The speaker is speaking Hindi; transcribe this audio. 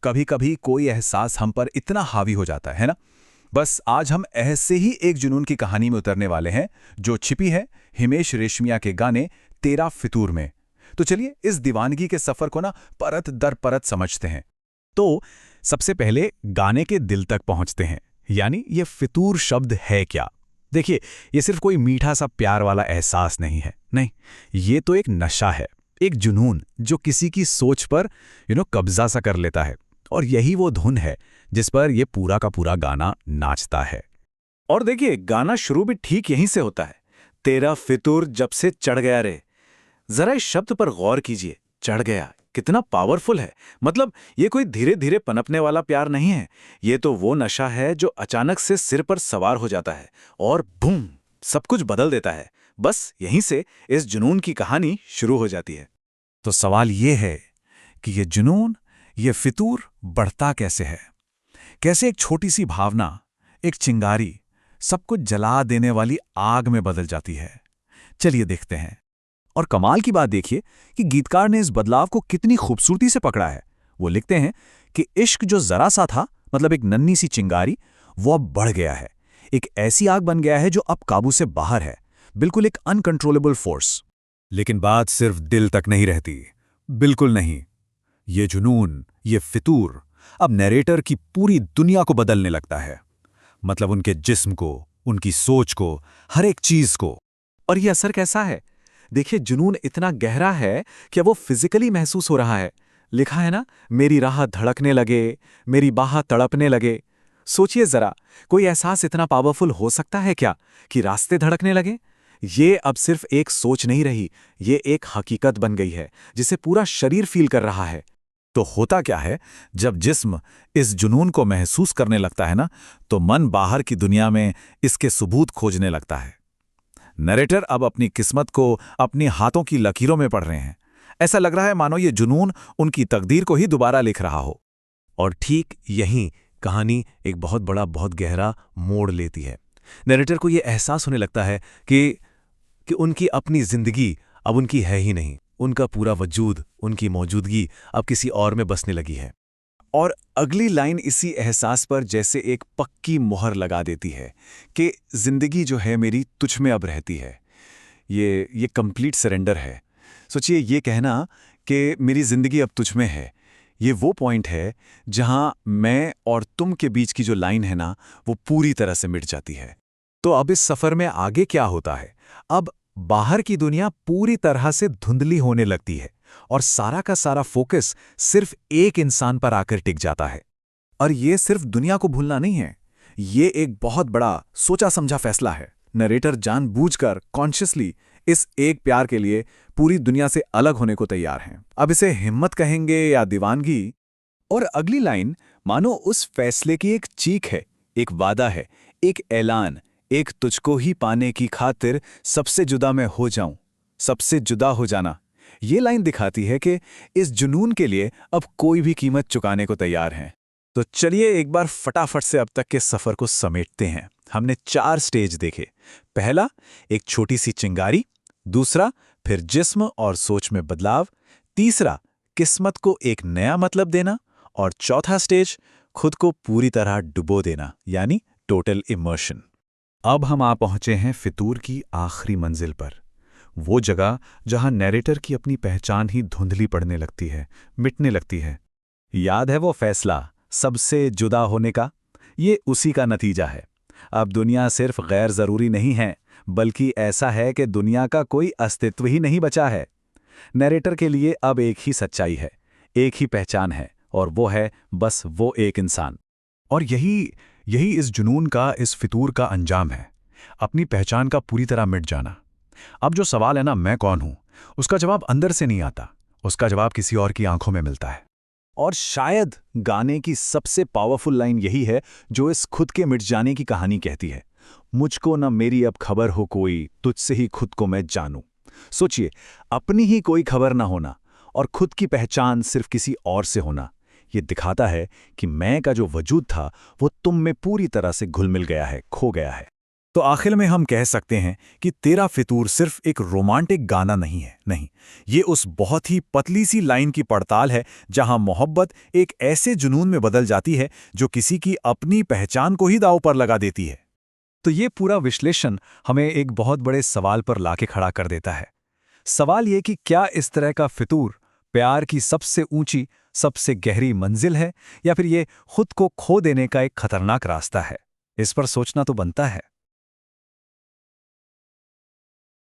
कभी कभी कोई एहसास हम पर इतना हावी हो जाता है ना। बस आज हम ऐसे ही एक जुनून की कहानी में उतरने वाले हैं, जो छिपी है हिमेश रेशमिया के गाने तेरा फितूर में। तो चलिए इस दीवानगी के सफर को ना परत दर परत समझते हैं। तो सबसे पहले गाने के दिल तक पहुंचते हैं, यानी ये फितूर शब्द है क्या। देखिए, ये सिर्फ कोई मीठा सा प्यार वाला एहसास नहीं है, नहीं, ये तो एक नशा है, एक जुनून जो किसी की सोच पर कब्जा सा कर लेता है। और यही वो धुन है जिस पर ये पूरा का पूरा गाना नाचता है। और देखिए, गाना शुरू भी ठीक यहीं से होता है। तेरा फितूर जब से चढ़ गया रे। जरा इस शब्द पर गौर कीजिए, चढ़ गया कितना पावरफुल है। मतलब ये कोई धीरे धीरे पनपने वाला प्यार नहीं है, ये तो वो नशा है जो अचानक से सिर पर सवार हो जाता है और बूम, सब कुछ बदल देता है। बस यहीं से इस जुनून की कहानी शुरू हो जाती है। तो सवाल ये है कि ये जुनून, ये फितूर बढ़ता कैसे है। कैसे एक छोटी सी भावना, एक चिंगारी, सब कुछ जला देने वाली आग में बदल जाती है। चलिए देखते हैं। और कमाल की बात देखिए कि गीतकार ने इस बदलाव को कितनी खूबसूरती से पकड़ा है। वो लिखते हैं कि इश्क जो जरा सा था, मतलब एक नन्ही सी चिंगारी, वो अब बढ़ गया है, एक ऐसी आग बन गया है जो अब काबू से बाहर है, बिल्कुल एक अनकंट्रोलेबल फोर्स। लेकिन बात सिर्फ दिल तक नहीं रहती, बिल्कुल नहीं। ये जुनून, ये फितूर अब नैरेटर की पूरी दुनिया को बदलने लगता है। मतलब उनके जिस्म को, उनकी सोच को, हर एक चीज को। और ये असर कैसा है? देखिए, जुनून इतना गहरा है कि वो फिजिकली महसूस हो रहा है। लिखा है ना, मेरी राह धड़कने लगे, मेरी बाह तड़पने लगे। सोचिए जरा, कोई एहसास इतना पावरफुल हो सकता है क्या कि रास्ते धड़कने लगे? ये अब सिर्फ एक सोच नहीं रही, ये एक हकीकत बन गई है जिसे पूरा शरीर फील कर रहा है। तो होता क्या है, जब जिस्म इस जुनून को महसूस करने लगता है ना, तो मन बाहर की दुनिया में इसके सबूत खोजने लगता है। नरेटर अब अपनी किस्मत को अपनी हाथों की लकीरों में पढ़ रहे हैं। ऐसा लग रहा है मानो ये जुनून उनकी तकदीर को ही दोबारा लिख रहा हो। और ठीक यहीं कहानी एक बहुत बड़ा, बहुत गहरा मोड़ लेती है। नरेटर को यह एहसास होने लगता है कि उनकी अपनी जिंदगी अब उनकी है ही नहीं। उनका पूरा वजूद, उनकी मौजूदगी अब किसी और में बसने लगी है। और अगली लाइन इसी एहसास पर जैसे एक पक्की मुहर लगा देती है कि जिंदगी जो है मेरी तुझ में अब रहती है। ये कंप्लीट सरेंडर है। सोचिए, ये कहना कि मेरी जिंदगी अब तुझ में है, ये वो पॉइंट है जहां मैं और तुम के बीच की जो लाइन है ना, वो पूरी तरह से मिट जाती है। तो अब इस सफर में आगे क्या होता है? अब बाहर की दुनिया पूरी तरह से धुंधली होने लगती है और सारा का सारा फोकस सिर्फ एक इंसान पर आकर टिक जाता है। और ये सिर्फ दुनिया को भूलना नहीं है, ये एक बहुत बड़ा सोचा समझा फैसला है। नरेटर जानबूझकर, कॉन्शियसली इस एक प्यार के लिए पूरी दुनिया से अलग होने को तैयार हैं। अब इसे हिम्मत कहेंगे या दीवानगी। और अगली लाइन मानो उस फैसले की एक चीख है, एक वादा है, एक ऐलान, एक तुझको ही पाने की खातिर सबसे जुदा मैं हो जाऊं, सबसे जुदा हो जाना। ये लाइन दिखाती है कि इस जुनून के लिए अब कोई भी कीमत चुकाने को तैयार है। तो चलिए एक बार फटाफट से अब तक के सफर को समेटते हैं। हमने 4 स्टेज देखे। पहला, एक छोटी सी चिंगारी। दूसरा, फिर जिस्म और सोच में बदलाव। तीसरा, किस्मत को एक नया मतलब देना। और चौथा स्टेज, खुद को पूरी तरह डुबो देना, यानी टोटल इमर्शन। अब हम आ पहुंचे हैं फितूर की आखिरी मंजिल पर, वो जगह जहां नैरेटर की अपनी पहचान ही धुंधली पड़ने लगती है, मिटने लगती है। याद है वो फैसला सबसे जुदा होने का? ये उसी का नतीजा है। अब दुनिया सिर्फ गैर जरूरी नहीं है, बल्कि ऐसा है कि दुनिया का कोई अस्तित्व ही नहीं बचा है। नैरेटर के लिए अब एक ही सच्चाई है, एक ही पहचान है, और वो है बस वो एक इंसान। और यही यही इस जुनून का, इस फितूर का अंजाम है, अपनी पहचान का पूरी तरह मिट जाना। अब जो सवाल है ना, मैं कौन हूं, उसका जवाब अंदर से नहीं आता, उसका जवाब किसी और की आंखों में मिलता है। और शायद गाने की सबसे पावरफुल लाइन यही है जो इस खुद के मिट जाने की कहानी कहती है, मुझको न मेरी अब खबर हो कोई, तुझसे ही खुद को मैं जानूं। सोचिए, अपनी ही कोई खबर ना होना और खुद की पहचान सिर्फ किसी और से होना। ये दिखाता है कि मैं का जो वजूद था वो तुम में पूरी तरह से घुल मिल गया है, खो गया है। तो आखिर में हम कह सकते हैं कि तेरा फितूर सिर्फ एक रोमांटिक गाना नहीं है, नहीं, ये उस बहुत ही पतली सी लाइन की पड़ताल है जहां मोहब्बत एक ऐसे जुनून में बदल जाती है जो किसी की अपनी पहचान को ही दांव पर लगा देती है। तो ये पूरा विश्लेषण हमें एक बहुत बड़े सवाल पर लाके खड़ा कर देता है। सवाल ये कि क्या इस तरह का फितूर प्यार की सबसे ऊंची, सबसे गहरी मंजिल है, या फिर ये खुद को खो देने का एक खतरनाक रास्ता है? इस पर सोचना तो बनता है।